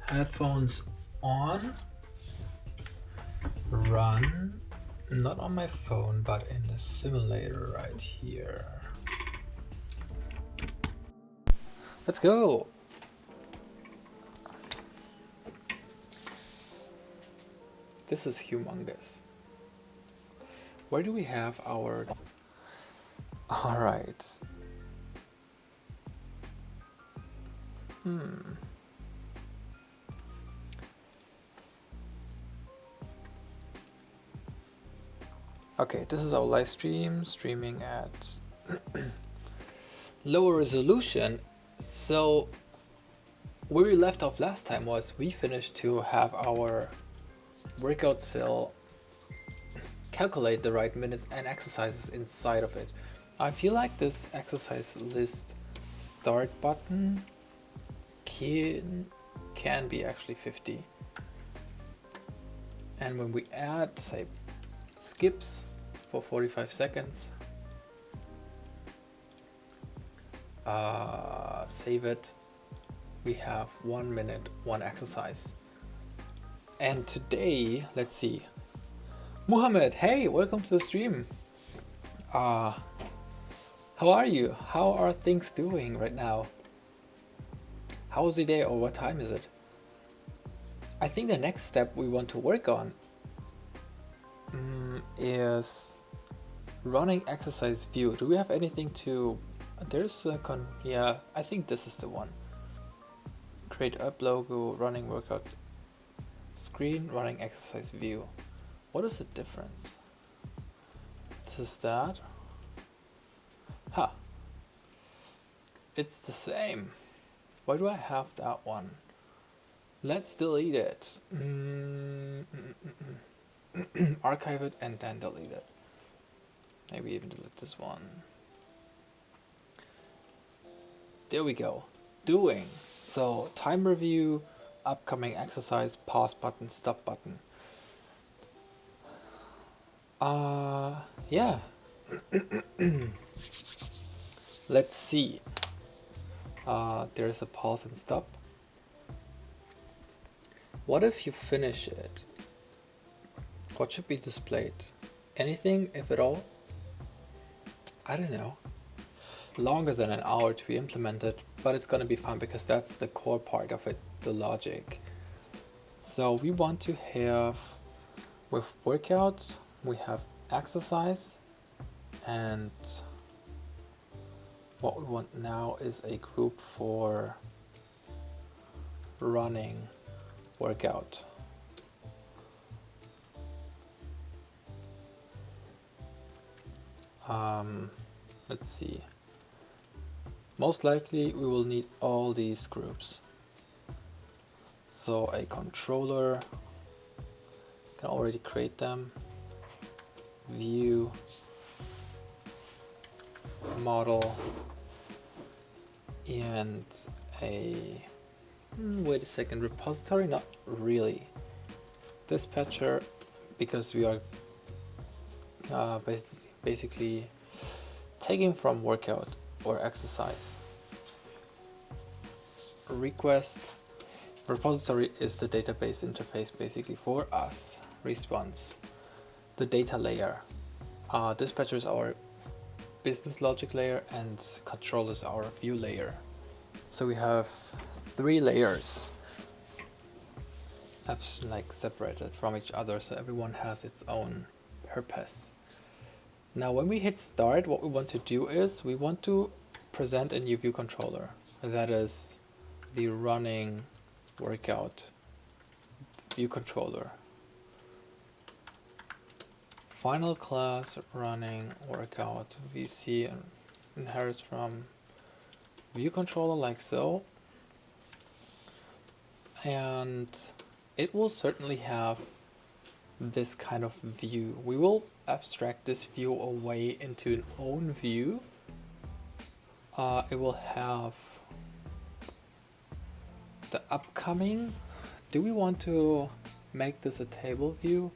Headphones on, run, not on my phone, but in the simulator right here. Let's go. This is humongous. Where do we have our... All right. Okay, this is our live stream, streaming at lower resolution. So where we left off last time was we finished to have our workout cell calculate the right minutes and exercises inside of it. I feel like this exercise list start button can be actually 50. And when we add, say, skips for 45 seconds, save it, we have 1 minute, 1 exercise. And today, let's see. Muhammad, hey, welcome to the stream. How are you? How are things doing right now? How's the day, or what time is it? I think the next step we want to work on is running exercise view. Do we have anything to... There's a yeah, I think this is the one. Create up logo, running workout screen, running exercise view. What is the difference? This is that. Huh. It's the same. Why do I have that one? Let's delete it. Archive it and then delete it. Maybe even delete this one. There we go. Doing. So time review, upcoming exercise, pause button, stop button. Yeah. Let's see. There's a pause and stop. What if you finish it? What should be displayed? Anything, if at all? I don't know. Longer than an hour to be implemented, but it's gonna be fun because that's the core part of it, the logic. So we want to have, with workouts, we have exercise, and what we want now is a group for running workout. Let's see. Most likely we will need all these groups. So a controller, can already create them. View, model, and a, wait a second, repository, not really. Dispatcher, because we are basically taking from workout or exercise. Request, repository is the database interface basically for us. Response, the data layer. Dispatcher is our business logic layer and control is our view layer. So we have 3 layers, apps like separated from each other, so everyone has its own purpose. Now when we hit start, what we want to do is we want to present a new view controller. That is the running workout view controller. Final class running workout VC inherits from view controller like so. And it will certainly have this kind of view. We will abstract this view away into an own view. It will have the upcoming. Do we want to make this a table view,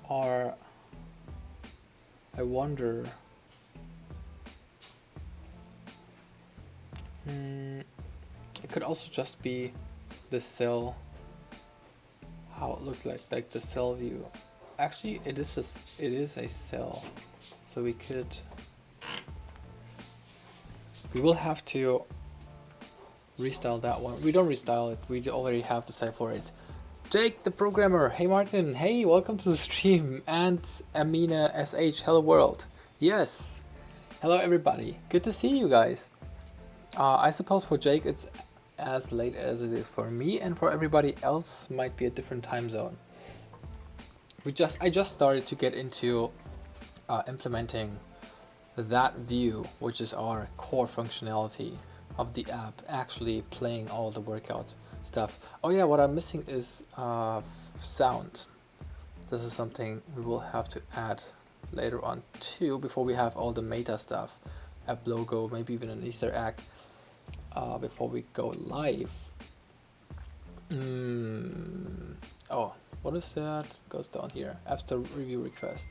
or I wonder, it could also just be the cell, how it looks like the cell view. Actually, it is a cell, so we will have to restyle that one. We don't restyle it, we already have the style for it. Jake the programmer, hey Martin, hey, welcome to the stream. And Amina SH, hello world. Yes, hello everybody, good to see you guys. I suppose for Jake it's as late as it is for me, and for everybody else might be a different time zone. I just started to get into implementing that view, which is our core functionality of the app, actually playing all the workout stuff. Oh yeah, what I'm missing is sound. This is something we will have to add later on too, before we have all the meta stuff, app logo, maybe even an Easter egg, before we go live. Oh, what is that? Goes down here. App Store review request.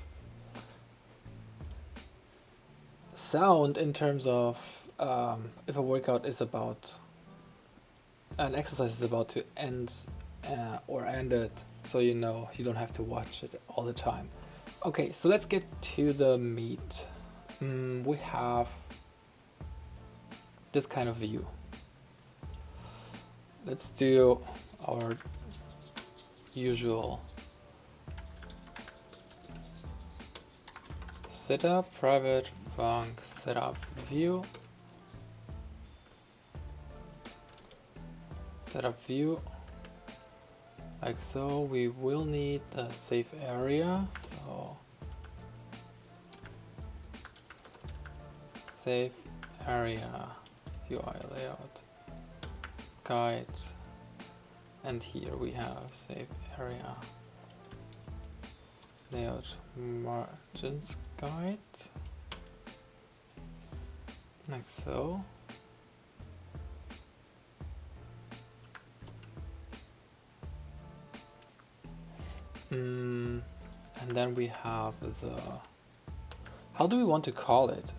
Sound in terms of if a workout is about, an exercise is about to end or end it, so you know you don't have to watch it all the time. Okay, so let's get to the meat. We have this kind of view. Let's do our usual setup, private func setup view, setup view, like so. We will need a safe area, so safe area, UI layout, guide, and here we have safe area, layout margins guide, like so. And then we have the, how do we want to call it?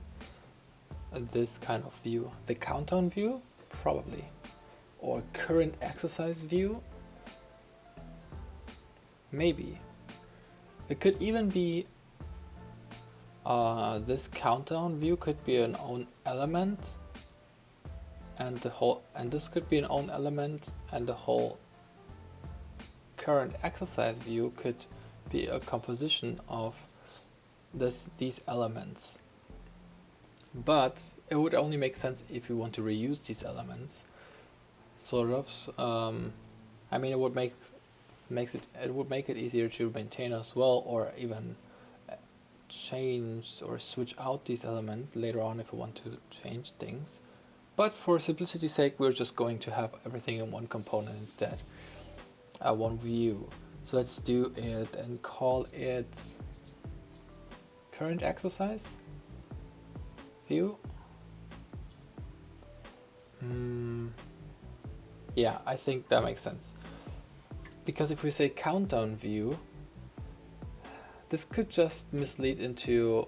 This kind of view, the countdown view, probably, or current exercise view, maybe. It could even be this countdown view could be an own element, and this could be an own element, and the whole current exercise view could be a composition of these elements. But it would only make sense if you want to reuse these elements, sort of. I mean, it would make it easier to maintain as well, or even change or switch out these elements later on if we want to change things. But for simplicity's sake, we're just going to have everything in one component instead, one view. So let's do it and call it current exercise view. Yeah, I think that makes sense. Because if we say countdown view, this could just mislead into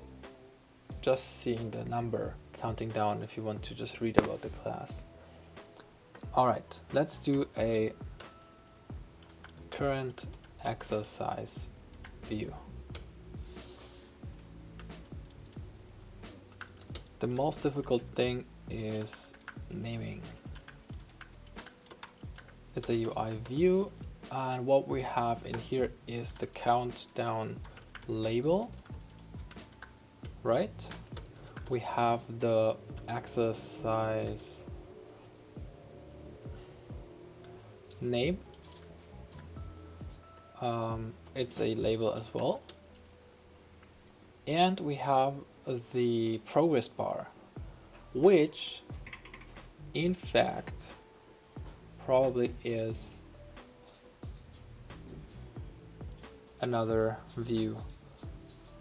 just seeing the number counting down if you want to just read about the class. Alright, let's do a current exercise view. The most difficult thing is naming. It's a UI view, and what we have in here is the countdown label, right? We have the exercise name. It's a label as well. And we have the progress bar, which in fact probably is another view.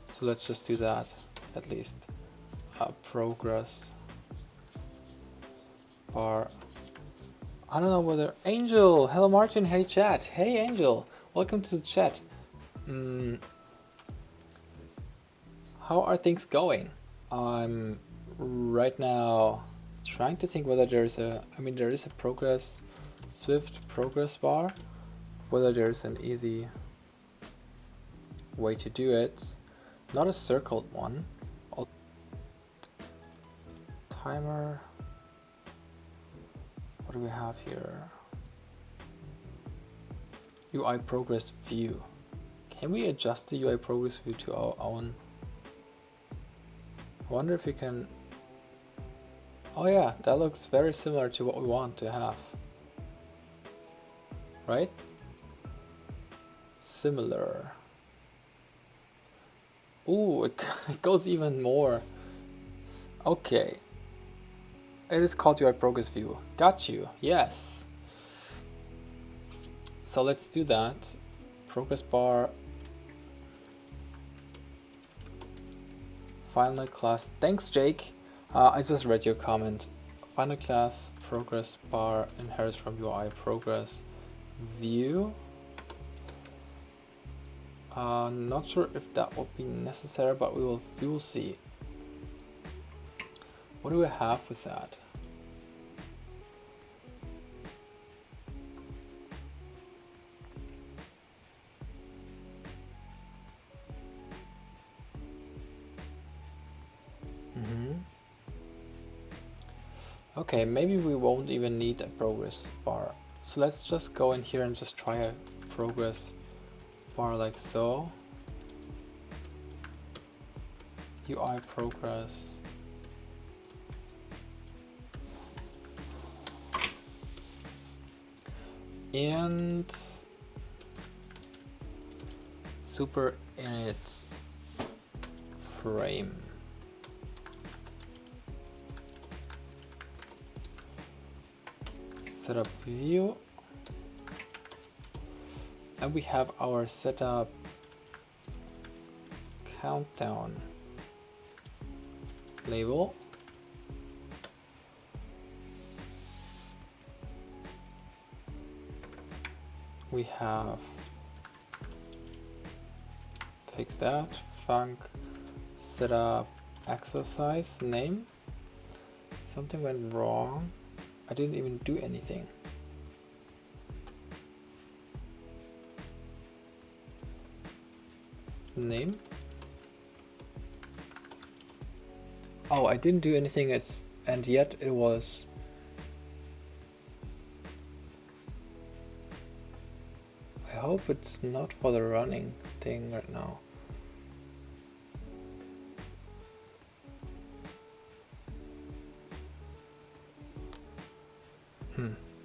So let's just do that at least. Progress bar. I don't know whether Angel, hello Martin, hey chat, hey Angel, welcome to the chat. How are things going? I'm right now Trying to think whether there's a, I mean there is a progress, Swift progress bar, whether there's an easy way to do it. Not a circled one. Timer. What do we have here? UI progress view. Can we adjust the UI progress view to our own? I wonder if we can. Oh yeah, that looks very similar to what we want to have. Right? Similar. Ooh, it goes even more. Okay. It is called UI progress view. Got you. Yes. So let's do that. Progress bar. Final class. Thanks, Jake. I just read your comment. Final class progress bar inherits from UI progress view. Not sure if that will be necessary, but we will see. What do we have with that? Okay, maybe we won't even need a progress bar. So let's just go in here and just try a progress bar like so. UI progress. And super init frame. Setup view, and we have our setup countdown label. We have fix that func setup exercise name. Something went wrong. I didn't even do anything. Name. Oh, I didn't do anything, and yet it was. I hope it's not for the running thing right now.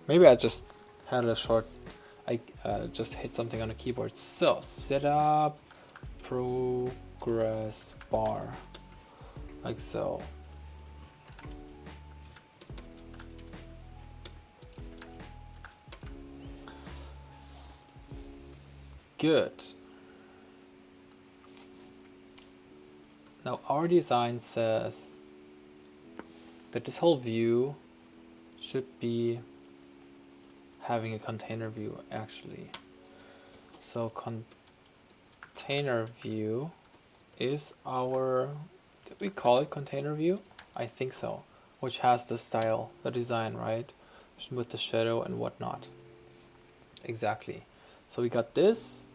Maybe I just had a short, I just hit something on the keyboard. So, setup progress bar, like so. Good. Now our design says that this whole view should be having a container view actually. So container view is our, did we call it container view? I think so, which has the style, the design, right? With the shadow and whatnot. Exactly. So we got this,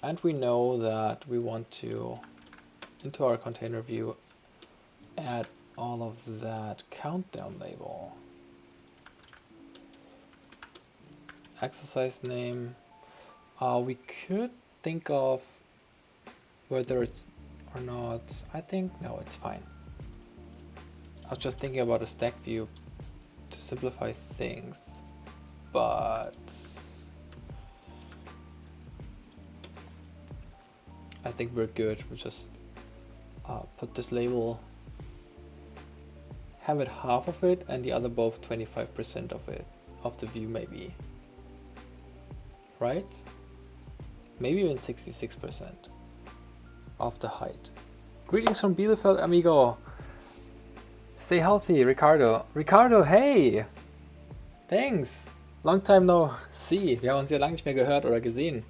and we know that we want to, into our container view, add all of that countdown label. Exercise name. We could think of whether it's or not. I think no, it's fine. I was just thinking about a stack view to simplify things, but I think we're good. We just put this label, have it half of it, and the other both 25% of it, of the view maybe. Right? Maybe even 66% of the height. Greetings from Bielefeld, amigo. Stay healthy, Ricardo. Ricardo, hey! Thanks. Long time no see. Wir haben uns ja lange nicht mehr gehört oder gesehen.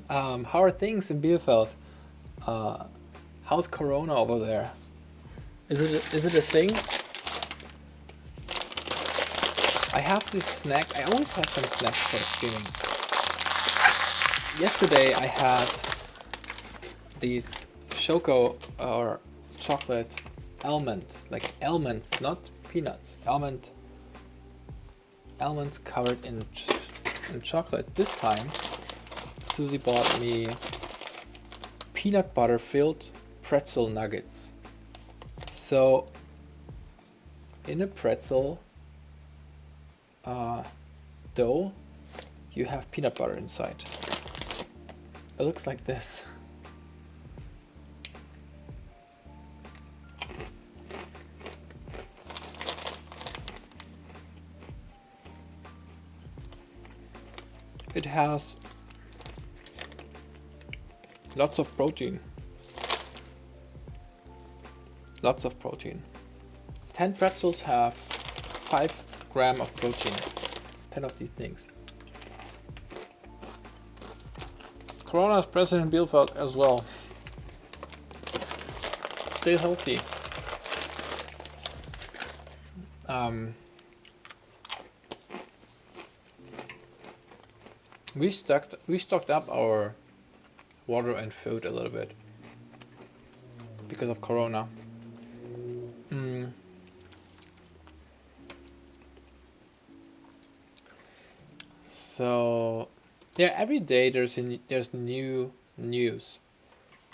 How are things in Bielefeld? How's Corona over there? Is it a thing? I have this snack. I always have some snacks for streaming. Yesterday I had these choco or chocolate almond, like almonds, not peanuts, almonds covered in chocolate. This time Susie bought me peanut butter filled pretzel nuggets. So in a pretzel dough you have peanut butter inside. It looks like this. It has lots of protein. Lots of protein. 10 pretzels have 5 grams of protein. 10 of these things. Corona's President Bielefeld as well. Stay healthy. We stocked up our water and food a little bit because of Corona. So yeah, every day there's new news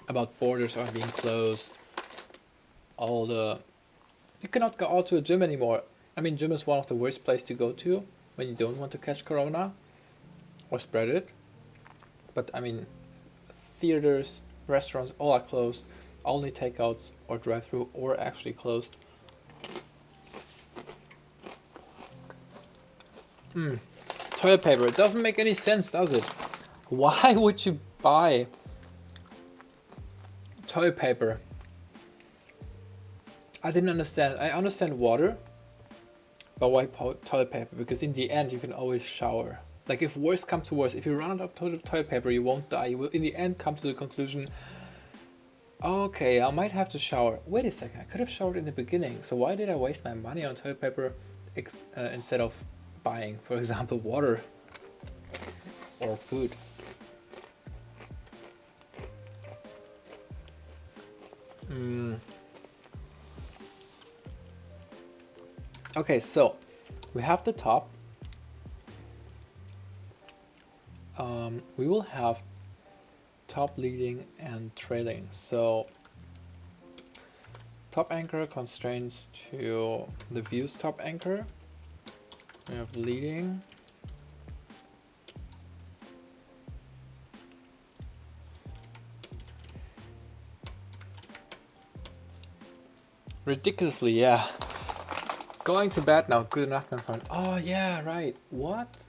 about borders are being closed. You cannot go out to a gym anymore. I mean, gym is one of the worst places to go to when you don't want to catch Corona or spread it. But I mean, theaters, restaurants, all are closed. Only takeouts or drive-through or actually closed. Toilet paper. It doesn't make any sense, does it? Why would you buy toilet paper? I didn't understand. I understand water, but why toilet paper? Because in the end, you can always shower. Like if worse comes to worse, if you run out of toilet paper, you won't die. You will in the end come to the conclusion, okay, I might have to shower. Wait a second, I could have showered in the beginning. So why did I waste my money on toilet paper instead of buying, for example, water or food? Okay, so we have the top. We will have top leading and trailing. So top anchor constraints to the view's top anchor. We have leading. Ridiculously, yeah. Going to bed now. Good enough, my friend. Oh yeah, right. What?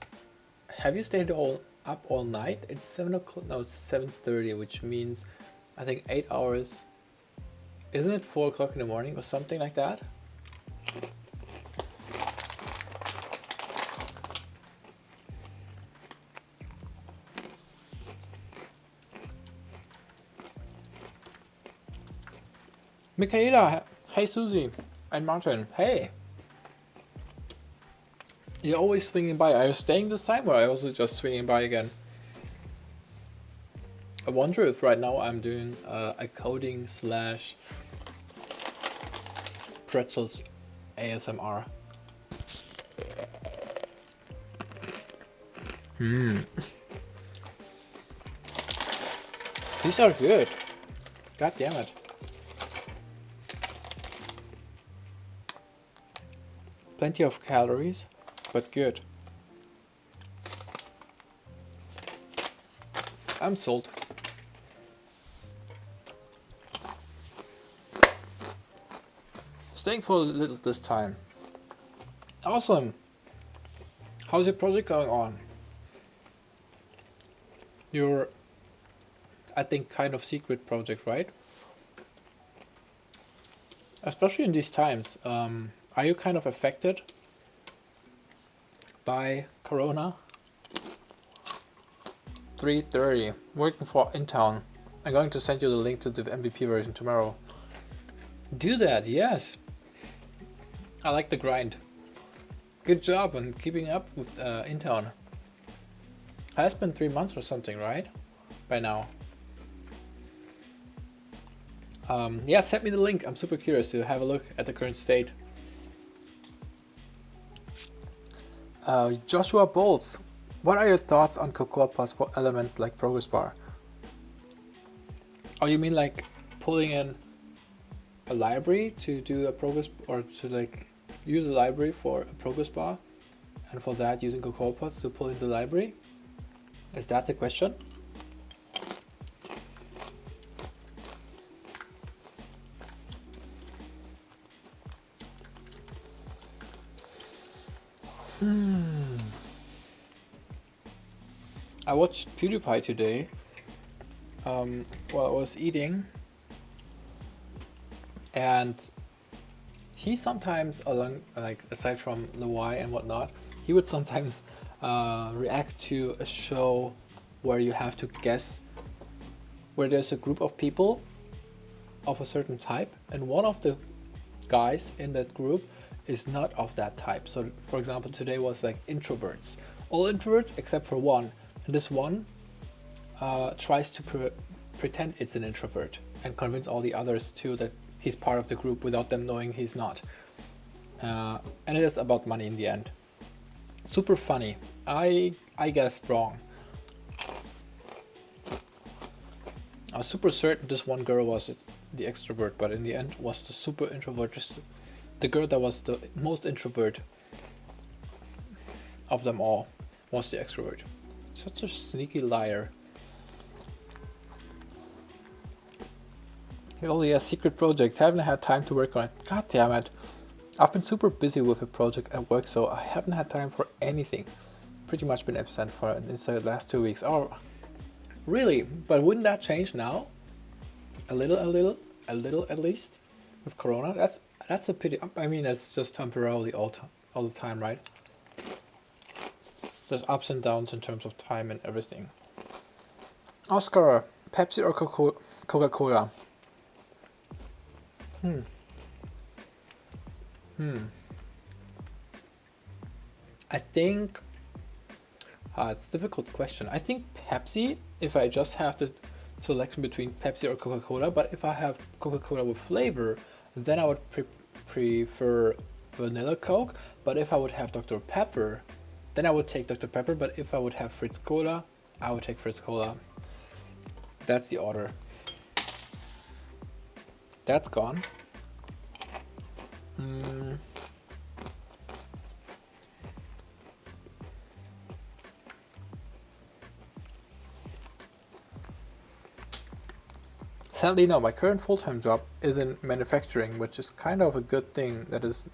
Have you stayed up all night? It's 7 o'clock. No, it's 7:30, which means I think 8 hours. Isn't it 4 o'clock in the morning or something like that? Michaela, hey Susie, and Martin, hey. You're always swinging by. Are you staying this time or are you also just swinging by again? I wonder if right now I'm doing a coding / pretzels ASMR. These are good. God damn it. Plenty of calories, but good. I'm sold. Staying for a little this time. Awesome. How's your project going on? Your, I think, kind of secret project, right? Especially in these times. Are you kind of affected by Corona? 3:30. Working for InTown. I'm going to send you the link to the MVP version tomorrow. Do that, yes. I like the grind. Good job on keeping up with Intown. Has been 3 months or something, right? By now. Yeah, send me the link. I'm super curious to have a look at the current state. Joshua Bowles, what are your thoughts on Cocoa Plus for elements like Progress Bar? Oh, you mean like pulling in a library to do a progress, or to like use a library for a progress bar, and for that using Cocoa Pods to pull in the library? Is that the question? I watched PewDiePie today while I was eating, and he sometimes, along like aside from the why and whatnot, he would sometimes react to a show where you have to guess, where there's a group of people of a certain type, and one of the guys in that group is not of that type. So for example, today was like introverts, all introverts except for one, and this one tries to pretend it's an introvert and convince all the others too that he's part of the group without them knowing he's not. And it is about money in the end. Super funny. I guessed wrong. I was super certain this one girl was the extrovert, but in the end was the super introvert, just the girl that was the most introvert of them all was the extrovert. Such a sneaky liar. Oh yeah, secret project. Haven't had time to work on it. God damn it. I've been super busy with a project at work, so I haven't had time for anything. Pretty much been absent for the last 2 weeks. Oh, really? But wouldn't that change now? A little at least? With Corona? That's a pity. I mean, it's just temporarily all the time, right? There's ups and downs in terms of time and everything. Oscar, Pepsi or Coca-Cola? I think it's a difficult question. I think Pepsi, if I just have the selection between Pepsi or Coca-Cola, but if I have Coca-Cola with flavor, then I would prefer vanilla Coke. But if I would have Dr. Pepper, then I would take Dr. Pepper. But if I would have Fritz Cola, I would take Fritz Cola. That's the order. That's gone. Sadly, no. My current full-time job is in manufacturing, which is kind of a good thing. That it's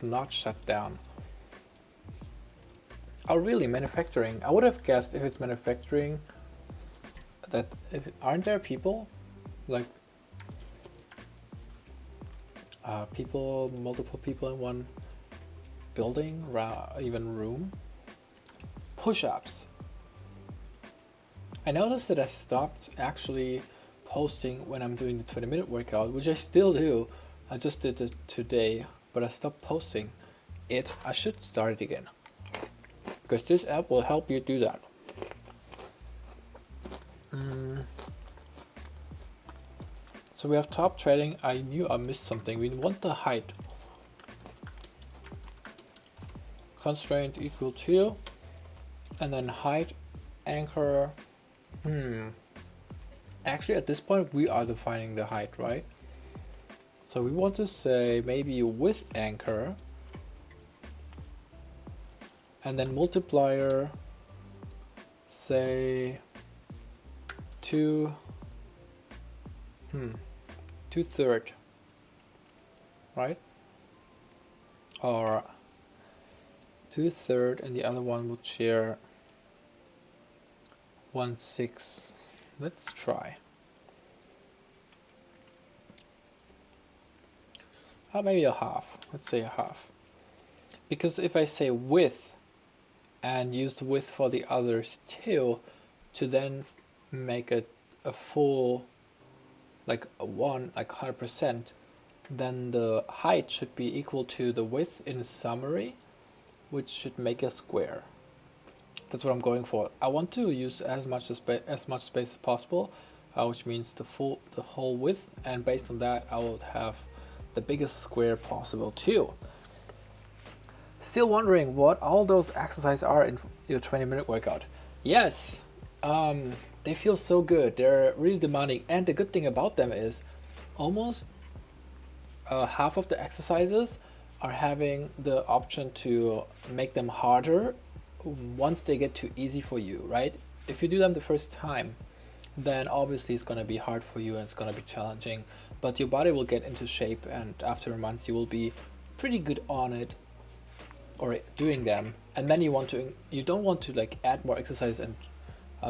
not shut down. Oh, really? Manufacturing? I would have guessed if it's manufacturing that aren't there people like multiple people in one building, even room. Push-ups. I noticed that I stopped actually posting when I'm doing the 20-minute workout, which I still do. I just did it today, but I stopped posting it. I should start it again, because this app will help you do that. So we have top trading. I knew I missed something. We want the height. Constraint equal to, and then height anchor. Actually, at this point, we are defining the height, right? So we want to say maybe with anchor, and then multiplier, say 2/3, right? Or 2/3, and the other one would share 1/6. Let's try. Maybe a half. Let's say a half. Because if I say width and use the width for the others too, to then make it a full, like a 100%, then the height should be equal to the width in summary, which should make a square. That's what I'm going for. I want to use as much space as possible, which means the whole width, and based on that I will have the biggest square possible too. Still wondering what all those exercises are in your 20-minute workout? Yes, they feel so good. They're really demanding, and the good thing about them is almost half of the exercises are having the option to make them harder once they get too easy for you, right? If you do them the first time, then obviously it's going to be hard for you and it's going to be challenging, but your body will get into shape, and after months you will be pretty good on it or doing them. And then you don't want to like add more exercise and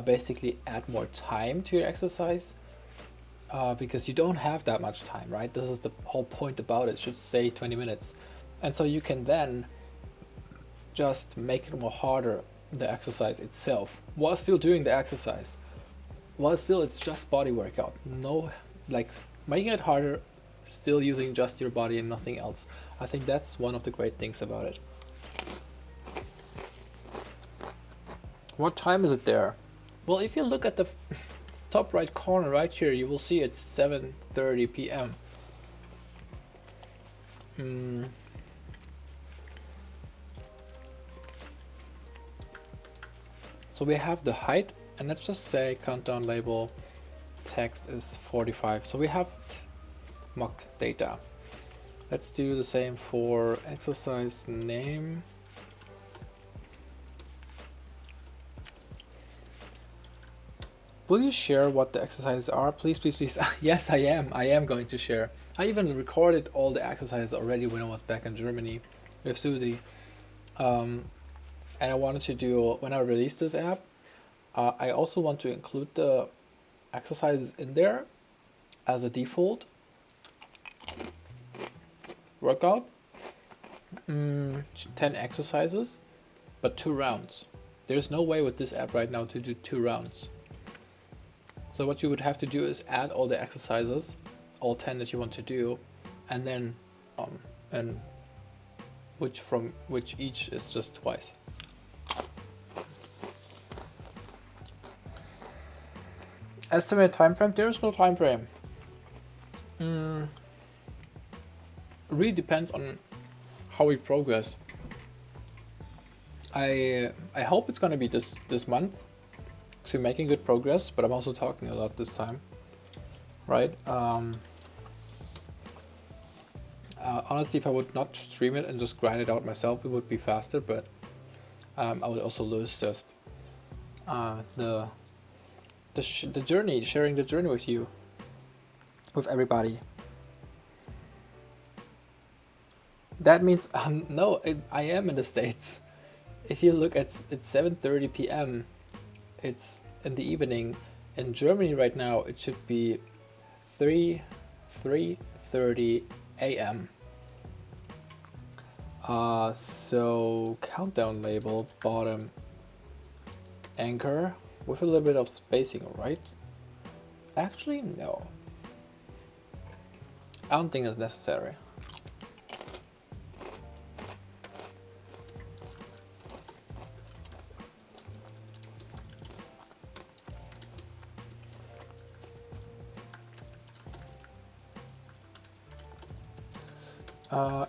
basically add more time to your exercise, because you don't have that much time, right? This is the whole point about it. It should stay 20 minutes. And so you can then just make it more harder, the exercise itself, while still doing the exercise. While still it's just body workout. No, like making it harder, still using just your body and nothing else. I think that's one of the great things about it. What time is it there? Well, if you look at the top right corner right here, you will see it's 7:30 p.m. So we have the height, and let's just say countdown label text is 45. So we have mock data. Let's do the same for exercise name. Will you share what the exercises are? Please, please, please. Yes, I am. I am going to share. I even recorded all the exercises already when I was back in Germany with Susie. And I wanted to do, when I release this app, I also want to include the exercises in there as a default workout. 10 exercises, but 2 rounds. There's no way with this app right now to do 2 rounds. So what you would have to do is add all the exercises, all 10 that you want to do, and then which each is just twice. Estimate time frame? There is no time frame. Really depends on how we progress. I hope it's gonna be this month. So making good progress, but I'm also talking a lot this time, right? Honestly, if I would not stream it and just grind it out myself, it would be faster, but I would also lose just the journey, sharing the journey with you, with everybody. That means no, I am in the States. If you look at it's 7:30 p.m. It's in the evening. In Germany right now, it should be 3:30 a.m. So countdown label bottom anchor with a little bit of spacing, right? Actually, no. I don't think it's necessary.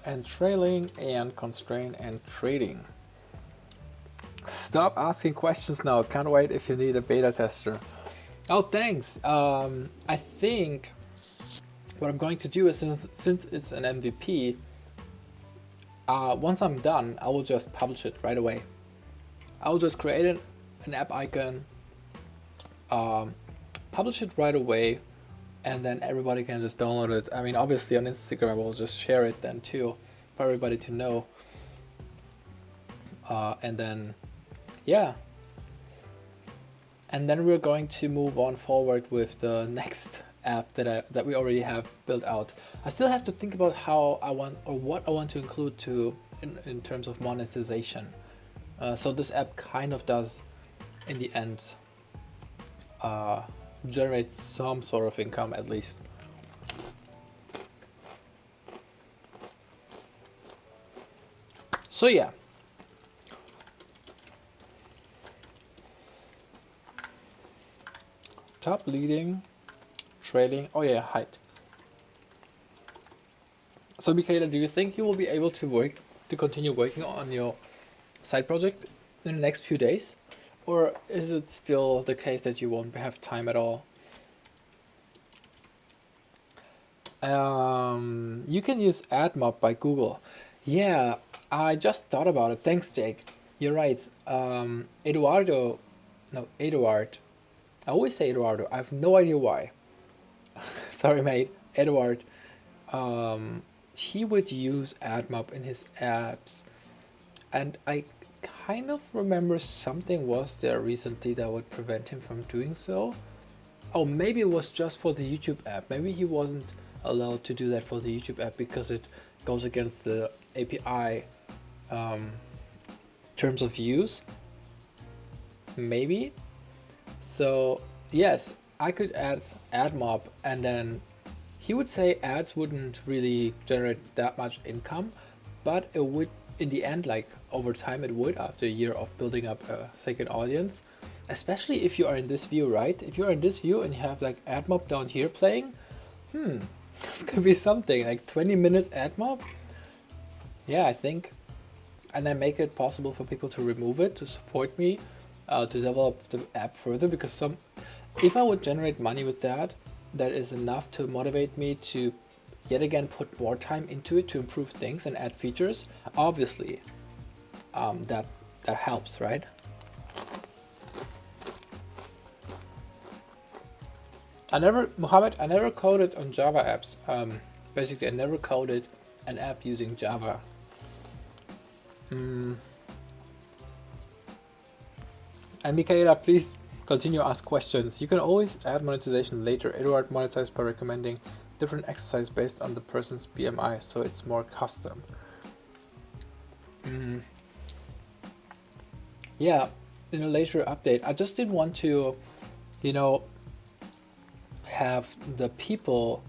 And trailing and constraint and trading. Stop asking questions now. Can't wait if you need a beta tester. Oh, thanks. I think what I'm going to do is, since it's an MVP, once I'm done, I will just publish it right away. I will just create an app icon, publish it right away, and then everybody can just download it. I mean, obviously on Instagram, I will just share it then too, for everybody to know. And then, yeah. And then we're going to move on forward with the next app that we already have built out. I still have to think about how I want, or what I want to include in terms of monetization. So this app kind of does, in the end, generate some sort of income at least. So yeah. Top, leading, trailing. Oh yeah, height. So Michaela, do you think you will be able to continue working on your side project in the next few days? Or is it still the case that you won't have time at all? You can use AdMob by Google. Yeah, I just thought about it. Thanks, Jake. You're right. Eduardo, no, Eduard. I always say Eduardo. I have no idea why. Sorry, mate. Eduard. He would use AdMob in his apps, and I kind of remember something was there recently that would prevent him from doing so. Oh, maybe it was just for the YouTube app. Maybe he wasn't allowed to do that for the YouTube app because it goes against the API terms of use. Maybe. So yes, I could add AdMob, and then he would say ads wouldn't really generate that much income, but it would in the end, like over time it would, after a year of building up a second audience, especially if you are in this view, right? If you're in this view and you have like AdMob down here playing, this could be something like 20 minutes AdMob. Yeah, I think. And I make it possible for people to remove it, to support me, to develop the app further, because if I would generate money with that, that is enough to motivate me to yet again put more time into it to improve things and add features. Obviously, that helps, right? Mohammed, I never coded on Java apps. Basically, I never coded an app using Java. And Michaela, please continue to ask questions. You can always add monetization later. Eduard monetized by recommending different exercise based on the person's BMI, so it's more custom. Yeah, in a later update. I just didn't want to, have the people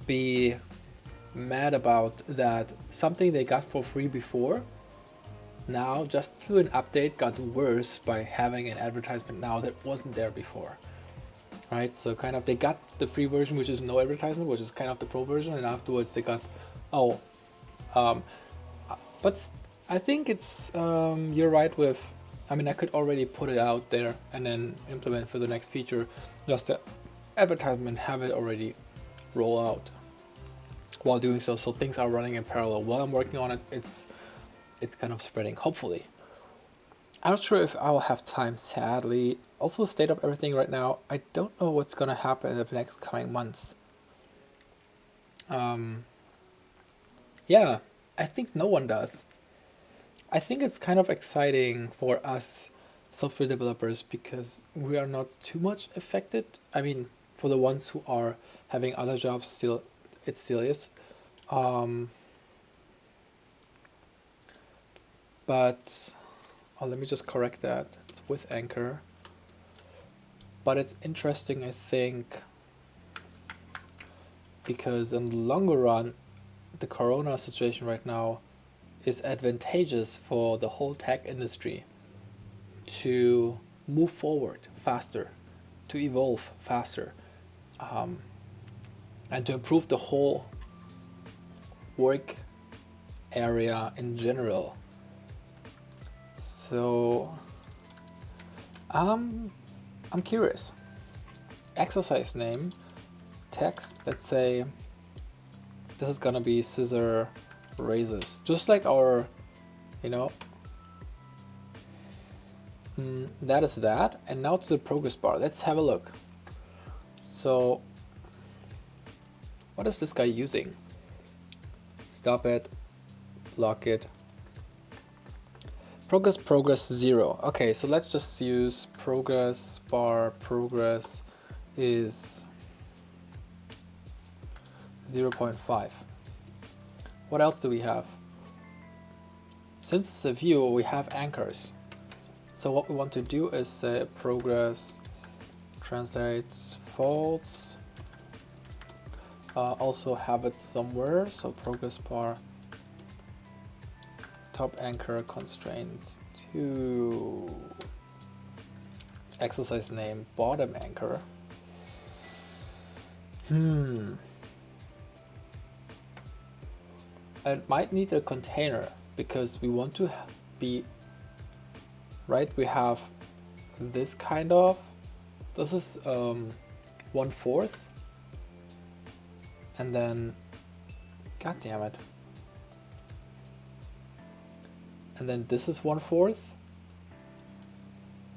be mad about that something they got for free before now just through an update got worse by having an advertisement now that wasn't there before, right? So kind of they got the free version, which is no advertisement, which is kind of the pro version, and afterwards they got but I think it's you're right with, I mean, I could already put it out there and then implement for the next feature just the advertisement, have it already roll out while doing so things are running in parallel while I'm working on it. It's kind of spreading, hopefully. I'm not sure if I'll have time, sadly. Also, state of everything right now, I don't know what's gonna happen in the next coming month. Yeah, I think no one does. I think it's kind of exciting for us software developers because we are not too much affected. I mean, for the ones who are having other jobs, it still is. But let me just correct that. It's with Anchor. But it's interesting, I think, because in the longer run, the corona situation right now is advantageous for the whole tech industry to move forward faster, to evolve faster, and to improve the whole work area in general. So I'm curious. Exercise name, text, let's say this is gonna be scissor raises, just like our, that is that. And now to the progress bar. Let's have a look. So what is this guy using? Stop it, lock it. Progress 0. Okay, so let's just use progress bar. Progress is 0.5. What else do we have? Since it's a view, we have anchors. So what we want to do is say progress translate false. Also have it somewhere. So progress bar top anchor constraint to exercise name bottom anchor. It might need a container because we want to be right. We have this kind of, this is 1/4, and then, god damn it, and then this is 1/4,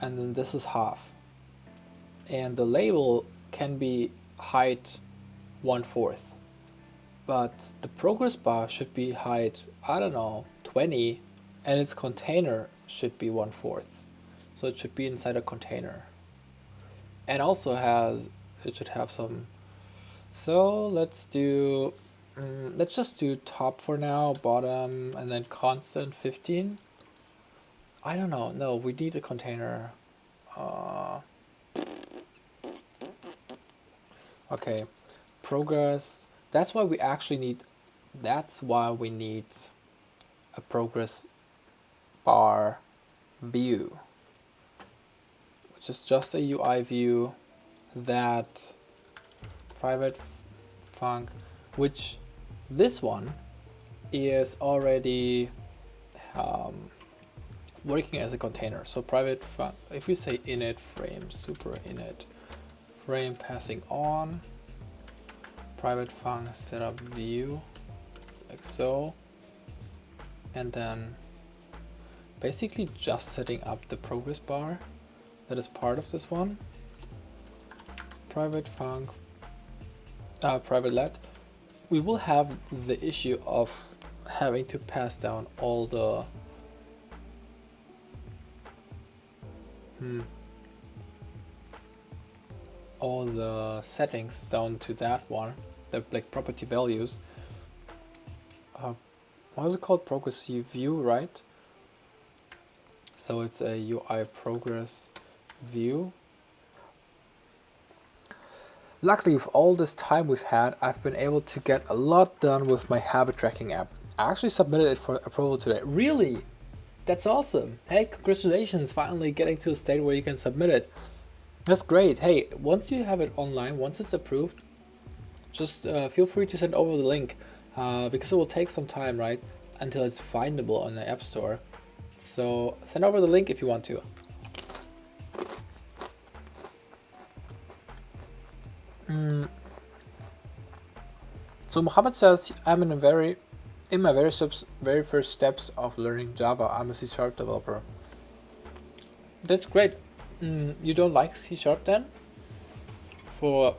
and then this is half, and the label can be height 1/4, but the progress bar should be height, I don't know, 20, and its container should be 1/4, so it should be inside a container, and also it should have some. So let's do, let's just do top for now, bottom, and then constant 15. I don't know. No, we need a container. Okay, progress. That's why we actually need. That's why we need a progress bar view, which is just a UI view that private func, which this one is already working as a container. So private func, if we say init frame super init frame passing on private func setup view like so, and then basically just setting up the progress bar that is part of this one. Private func private let, we will have the issue of having to pass down all the settings down to that one, the like property values. What is it called? Progress view, right? So it's a UI progress view. Luckily, with all this time we've had, I've been able to get a lot done with my habit tracking app. I actually submitted it for approval today. Really? That's awesome. Hey, congratulations, finally getting to a state where you can submit it. That's great. Hey, once you have it online, once it's approved, just feel free to send over the link, because it will take some time, right, until it's findable on the App Store. So send over the link if you want to. So Mohammed says, I'm in my very first steps of learning Java. I'm a C# developer. That's great. You don't like C# then? Or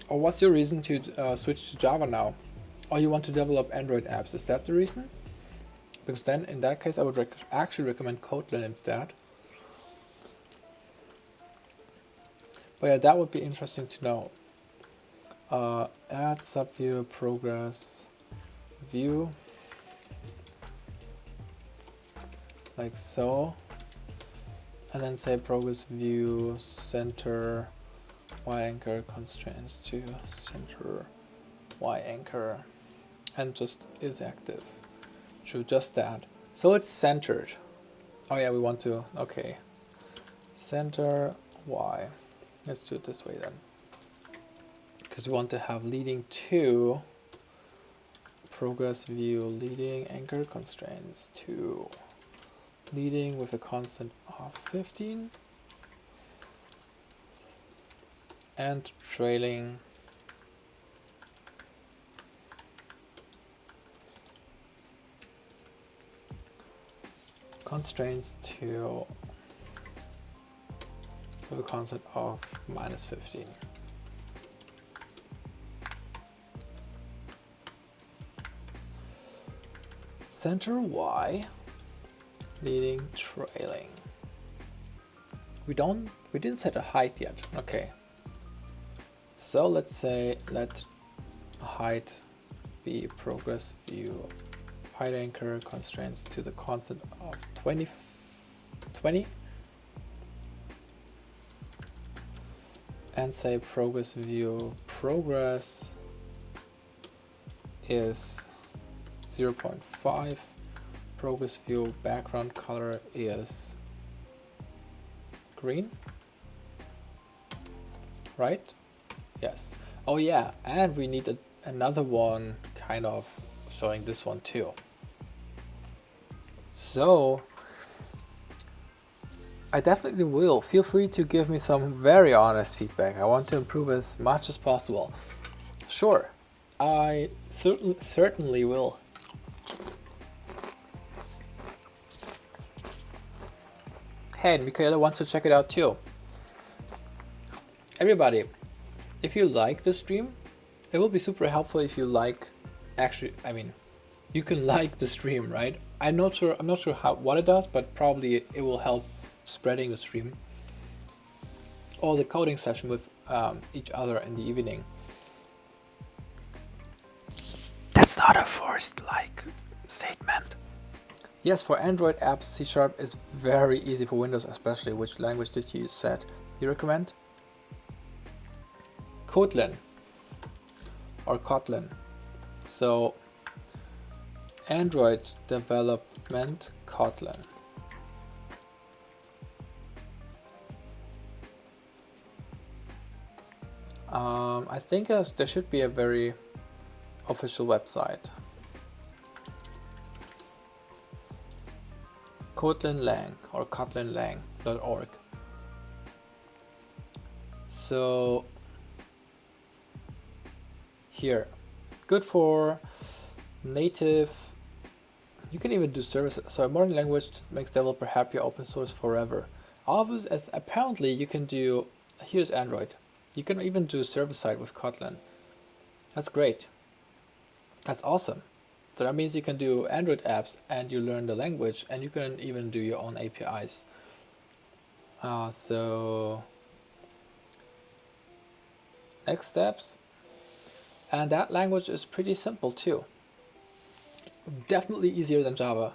what's your reason to switch to Java now? Or you want to develop Android apps? Is that the reason? Because then in that case I would actually recommend Kotlin instead. But yeah, that would be interesting to know. Add subview progress view like so, and then say progress view center y anchor constraints to center y anchor, and just is active. True, just that. So it's centered. Oh yeah, we want to, okay, center y. Let's do it this way then, because we want to have leading to progress view leading anchor constraints to leading with a constant of 15 and trailing constraints to with a constant of -15. Center Y, leading, trailing. We didn't set a height yet. Okay. So let's say let height be progress view height anchor constraints to the constant of 20, and say progress view progress is 0.5, progress view background color is green, right? Yes. Oh yeah, and we need another one kind of showing this one too. So I definitely will. Feel free to give me some very honest feedback. I want to improve as much as possible. Sure, I certainly will. Hey, and Michaela wants to check it out too. Everybody, if you like the stream, it will be super helpful if you like. Actually, I mean, you can like the stream, right? I'm not sure what it does, but probably it will help spreading the stream or the coding session with each other in the evening. That's not a forced like statement. Yes, for Android apps, C# is very easy. For Windows especially. Which language did you set? You recommend? Kotlin or Kotlin. So Android development Kotlin. I think there should be a very official website. Kotlinlang or kotlinlang.org. So here, good for native. You can even do services. So a modern language makes developer happy, open source forever. As apparently you can do. Here's Android. You can even do server-side with Kotlin. That's great. That's awesome. So that means you can do Android apps and you learn the language, and you can even do your own APIs. So next steps. And that language is pretty simple too. Definitely easier than Java.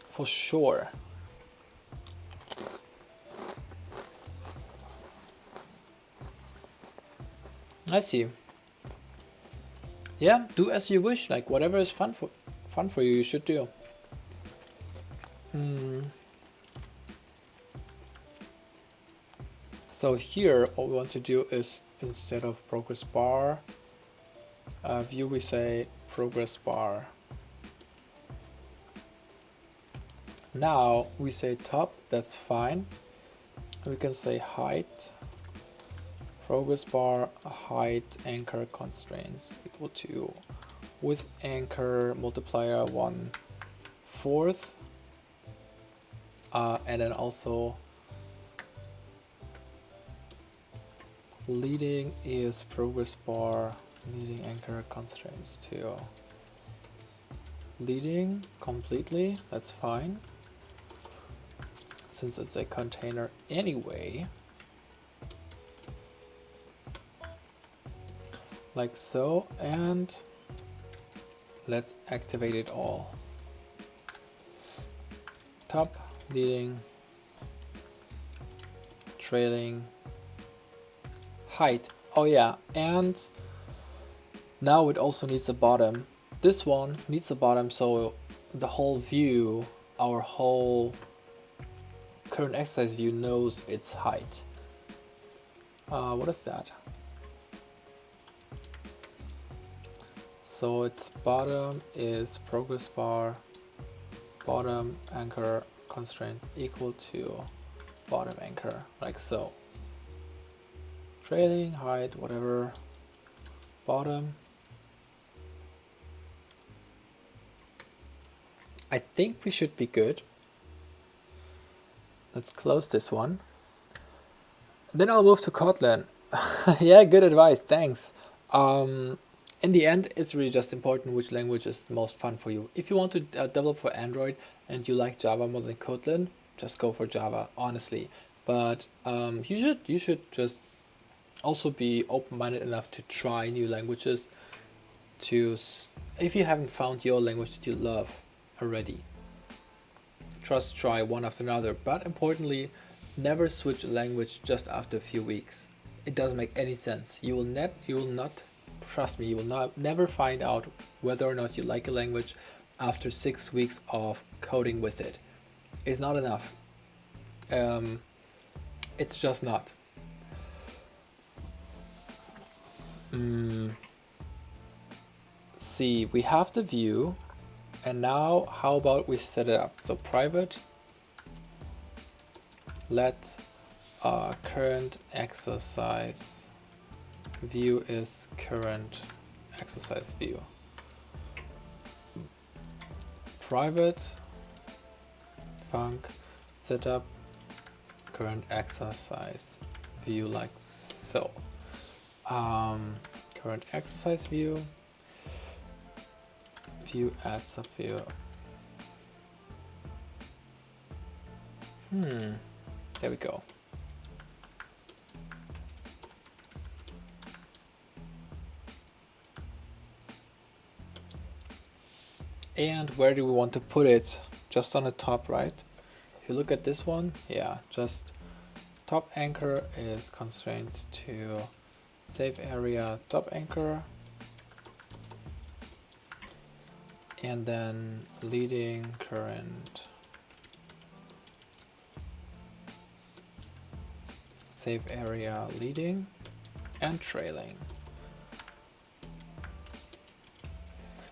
For sure. I see. Yeah, do as you wish. Like whatever is fun for you, you should do. So here, what we want to do is instead of progress bar view, we say progress bar. Now we say top. That's fine. We can say height. Progress bar height anchor constraints equal to with anchor multiplier 1/4, and then also leading is progress bar leading anchor constraints to leading completely. That's fine since it's a container anyway. Like so, and let's activate it all. Top, leading, trailing, height. Oh yeah, and now it also needs a bottom. This one needs a bottom, so the whole view, our whole current exercise view knows its height. What is that? So its bottom is progress bar bottom anchor constraints equal to bottom anchor, like so. Trailing, height, whatever, bottom. I think we should be good. Let's close this one. Then I'll move to Kotlin. Yeah, good advice, thanks. In the end, it's really just important which language is most fun for you. If you want to develop for Android and you like Java more than Kotlin, just go for Java, honestly. But you should just also be open-minded enough to try new languages. If you haven't found your language that you love already, just try one after another. But importantly, never switch a language just after a few weeks. It doesn't make any sense. You will not. Trust me, you will never find out whether or not you like a language after 6 weeks of coding with it is not enough. It's just not. See, we have the view, and now how about we set it up? So private, let current exercise view is current exercise view. Private func setup current exercise view like so. Current exercise view add sub view. There we go. And where do we want to put it? Just on the top, right? If you look at this one, yeah, just top anchor is constraint to save area top anchor, and then leading current save area leading and trailing.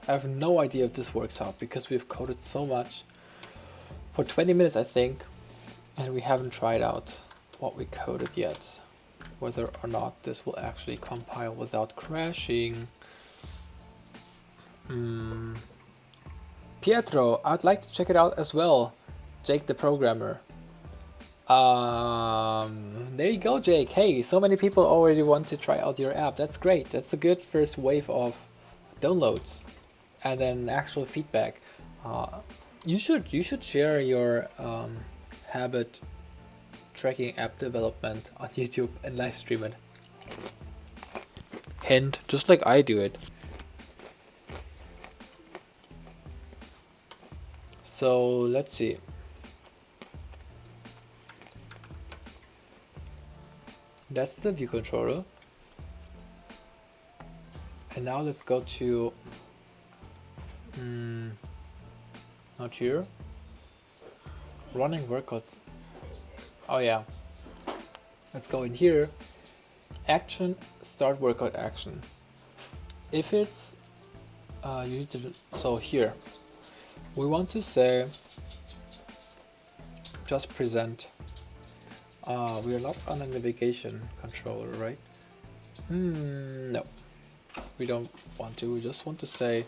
I have no idea if this works out because we've coded so much for 20 minutes, I think, and we haven't tried out what we coded yet, whether or not this will actually compile without crashing. Pietro, I'd like to check it out as well. Jake the programmer. There you go, Jake. Hey, so many people already want to try out your app. That's great. That's a good first wave of downloads and then actual feedback. You should share your habit tracking app development on YouTube and live stream it. Hint, just like I do it. So let's see. That's the view controller. And now let's go to not here. Running workout. Oh yeah. Let's go in here. Action, start workout action. If it's you need to, so here we want to say just present. We are not on a navigation controller, right? No, we don't want to. We just want to say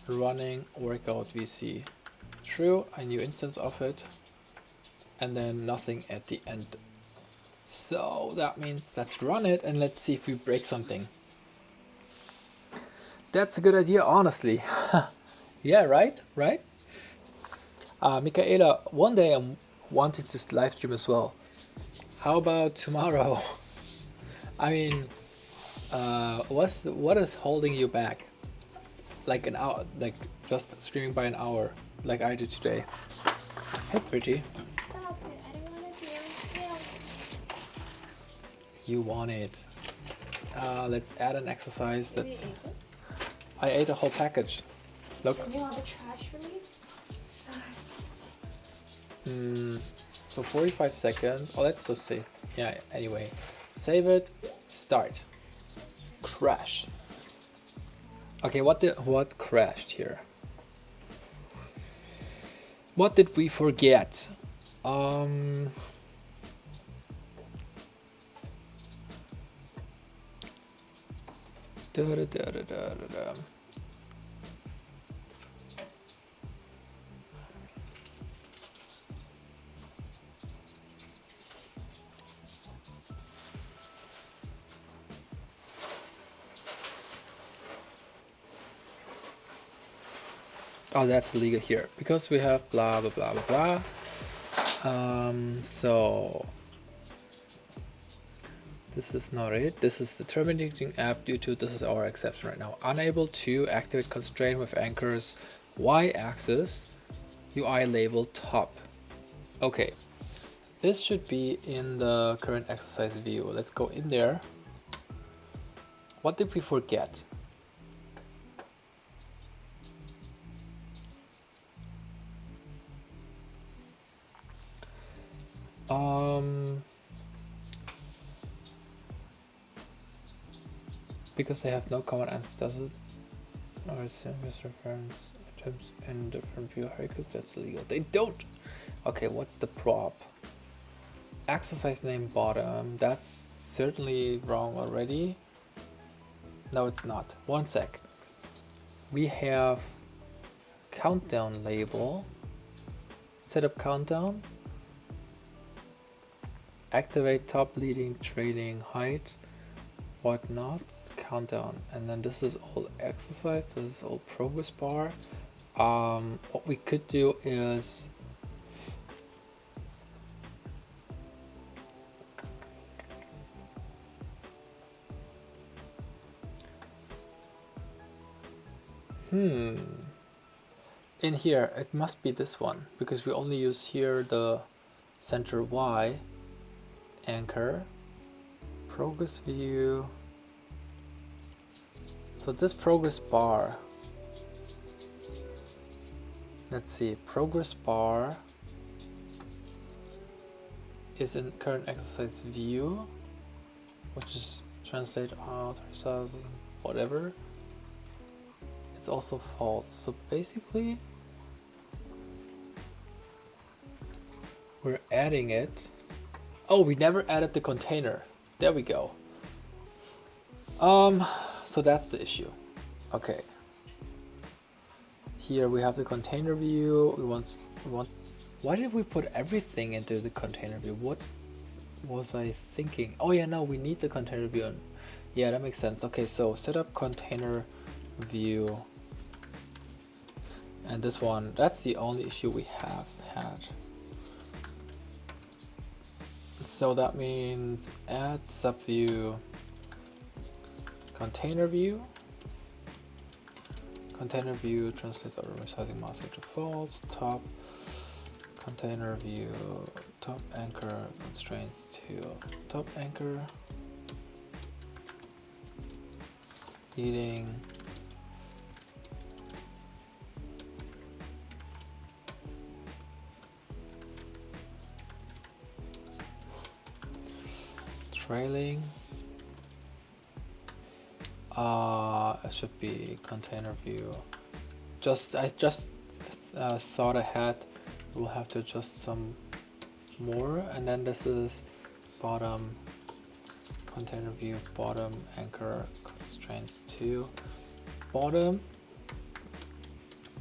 running workout VC true, a new instance of it, and then nothing at the end. So that means let's run it and let's see if we break something. That's a good idea, honestly. Yeah, right? Michaela, one day I'm wanting to live stream as well. How about tomorrow? I mean, what is holding you back? Like an hour, like just streaming by an hour, like I do today. Hey, pretty. Stop it! I don't want to do it. You want it. Let's add an exercise. Maybe That's. you ate this? I ate a whole package. Look. Don't you have the trash for me? So 45 seconds. Oh, let's just see. Yeah. Anyway, save it. Start. Crash. Okay. What crashed here? What did we forget? Oh, that's illegal here because we have blah blah blah blah blah. So this is not it. This is the terminating app due to, this is our exception right now. Unable to activate constraint with anchors y-axis UI label top. Okay, this should be in the current exercise view. Let's go in there. What did we forget? Because they have no common answer, does it? Or service reference items in different view hierarchies, that's illegal. They don't! Okay, what's the prop? Exercise name bottom, that's certainly wrong already. No, it's not. One sec. We have countdown label, setup countdown, activate top, leading, trailing, height, whatnot, countdown, and then this is all exercise, this is all progress bar. What we could do is in here it must be this one, because we only use here the center Y anchor, progress view. So this progress bar, let's see, progress bar is in current exercise view, which is translate out, whatever. It's also false. So basically we're adding it. Oh, we never added the container. There we go. So that's the issue. Okay. Here we have the container view. We want. Why did we put everything into the container view? What was I thinking? Oh yeah, no, we need the container view. Yeah, that makes sense. Okay, so set up container view. And this one, that's the only issue we have had. So that means add subview container view. Container view translates our resizing mask to false. Top container view top anchor constraints to top anchor. Leading trailing. It should be container view. I just thought ahead. We'll have to adjust some more, and then this is bottom container view bottom anchor constraints to bottom,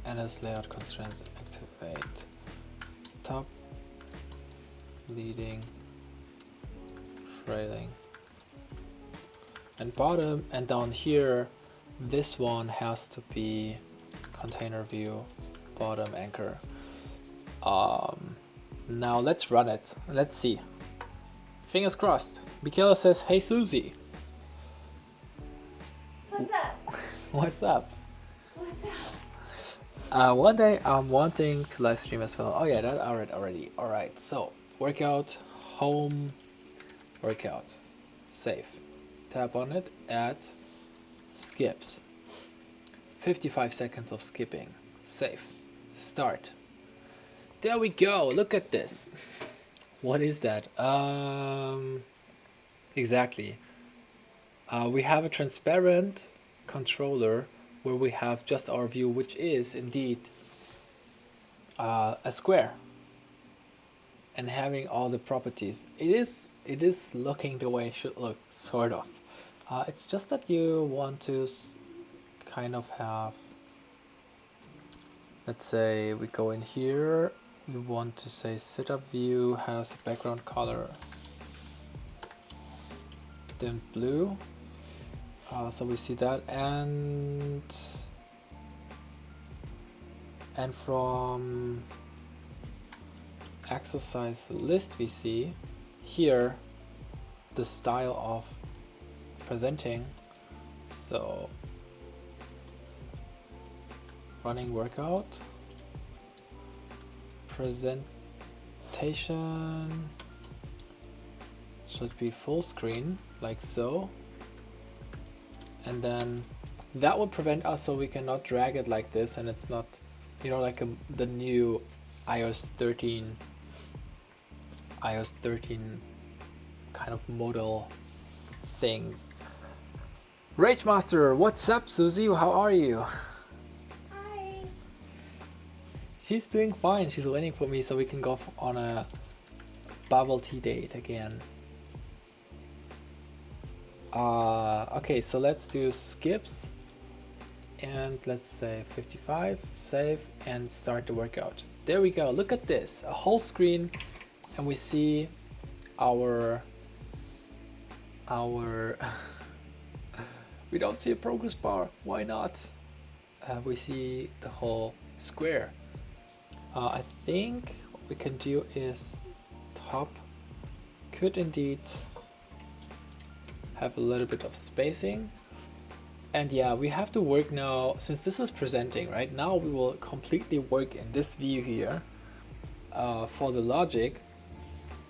and as layout constraints activate top, leading, trailing, and bottom, and down here this one has to be container view bottom anchor. Now let's run it. Let's see. Fingers crossed. Michaela says, "Hey Susie." What's up? What's up? What's up? One day I'm wanting to live stream as well. Oh yeah, that I read already. Alright, so workout, home, workout, save. Tap on it, add, skips. 55 seconds of skipping. Save. Start. There we go. Look at this. What is that? Exactly. We have a transparent controller where we have just our view, which is indeed a square, and having all the properties. It is looking the way it should look, sort of. It's just that you want to kind of have, let's say we go in here, we want to say setup view has a background color dimmed blue, so we see that, and from exercise list we see here the style of presenting. So running workout, presentation should be full screen like so, and then that will prevent us, so we cannot drag it like this, and it's not, you know, like the new iOS 13 iOS 13 kind of model thing. Rage Master, what's up, Susie? How are you? Hi. She's doing fine. She's waiting for me so we can go on a bubble tea date again. Okay, so let's do skips. And let's say 55, save, and start the workout. There we go. Look at this. A whole screen, and we see our we don't see a progress bar. Why not? We see the whole square. I think what we can do is top could indeed have a little bit of spacing. And yeah, we have to work now, since this is presenting, right? Now we will completely work in this view here for the logic,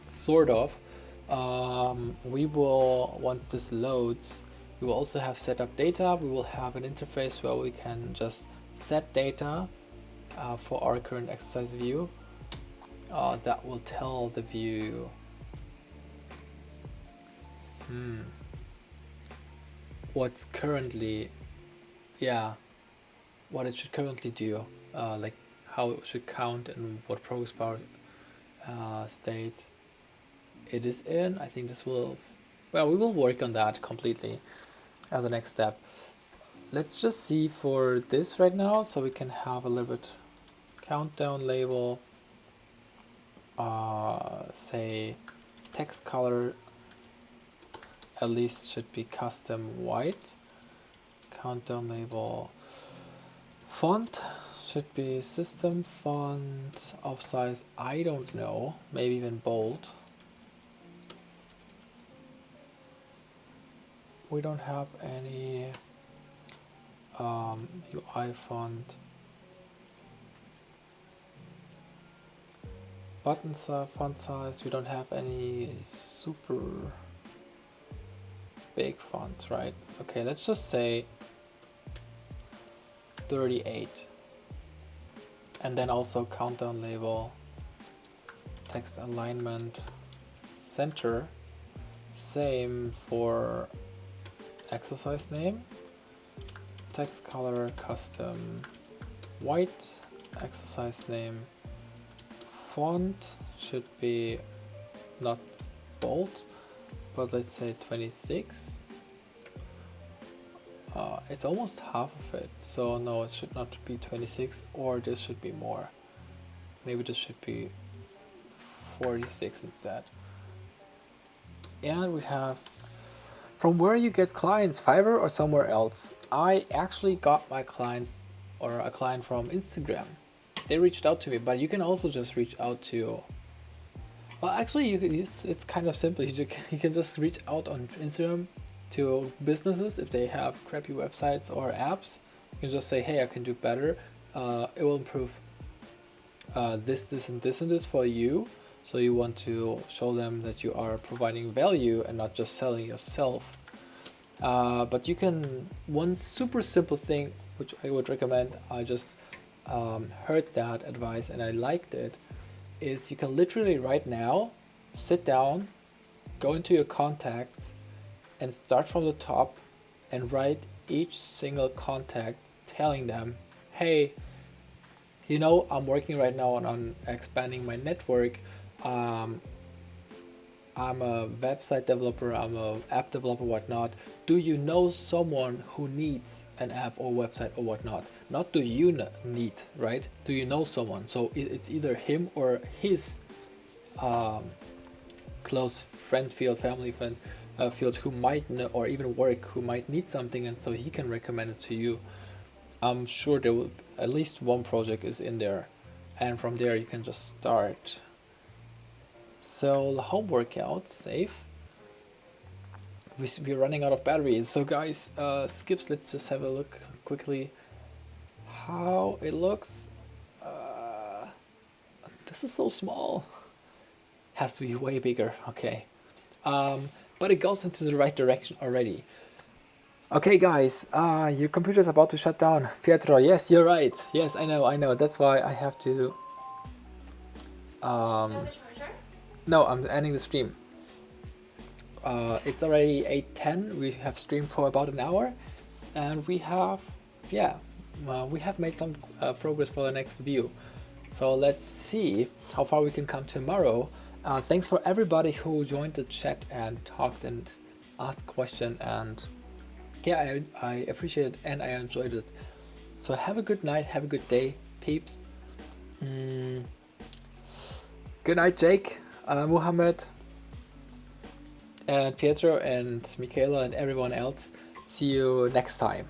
sort of. We will, once this loads, we will also have set up data. We will have an interface where we can just set data for our current exercise view. That will tell the view what's currently, what it should currently do, like how it should count and what progress bar state it is in. I think this will, well, we will work on that completely as a next step. Let's just see for this right now, so we can have a little bit countdown label, say text color at least should be custom white. Countdown label font should be system font of size, I don't know, maybe even bold. We don't have any UI font. Button size, font size, we don't have any super big fonts, right? Okay, let's just say 38. And then also countdown label, text alignment, center. Same for exercise name, text color custom white, exercise name font should be not bold, but let's say 26. It's almost half of it, so no, it should not be 26, or this should be more. Maybe this should be 46 instead. And we have, from where you get clients, Fiverr or somewhere else? I actually got my clients, or a client from Instagram. They reached out to me, but you can also just reach out to, well, actually, it's kind of simple. You can just reach out on Instagram to businesses if they have crappy websites or apps. You can just say, hey, I can do better. It will improve this, and this for you. So you want to show them that you are providing value and not just selling yourself. But you can, one super simple thing, which I would recommend, I just heard that advice and I liked it, is you can literally right now sit down, go into your contacts and start from the top and write each single contact telling them, hey, you know, I'm working right now on expanding my network. I'm a website developer, I'm an app developer, whatnot. Do you know someone who needs an app or website or whatnot? Not do you need, right? Do you know someone? So it's either him or his close friend field, family friend field, who might know, or even work, who might need something, and so he can recommend it to you. I'm sure there will at least one project is in there, and from there you can just start. So the home workout, save. We're running out of batteries. So guys, skips, let's just have a look quickly how it looks. This is so small. Has to be way bigger, okay. But it goes into the right direction already. Okay guys, your computer's about to shut down. Pietro, yes, you're right. Yes, I know. That's why I have to... Which charger? No, I'm ending the stream. It's already 8:10. We have streamed for about an hour, and we have, yeah, we have made some progress for the next view. So let's see how far we can come tomorrow. Thanks for everybody who joined the chat and talked and asked questions, and yeah, I appreciate it and I enjoyed it. So have a good night, have a good day, peeps. Good night, Jake, Muhammad, and Pietro, and Michaela, and everyone else. See you next time.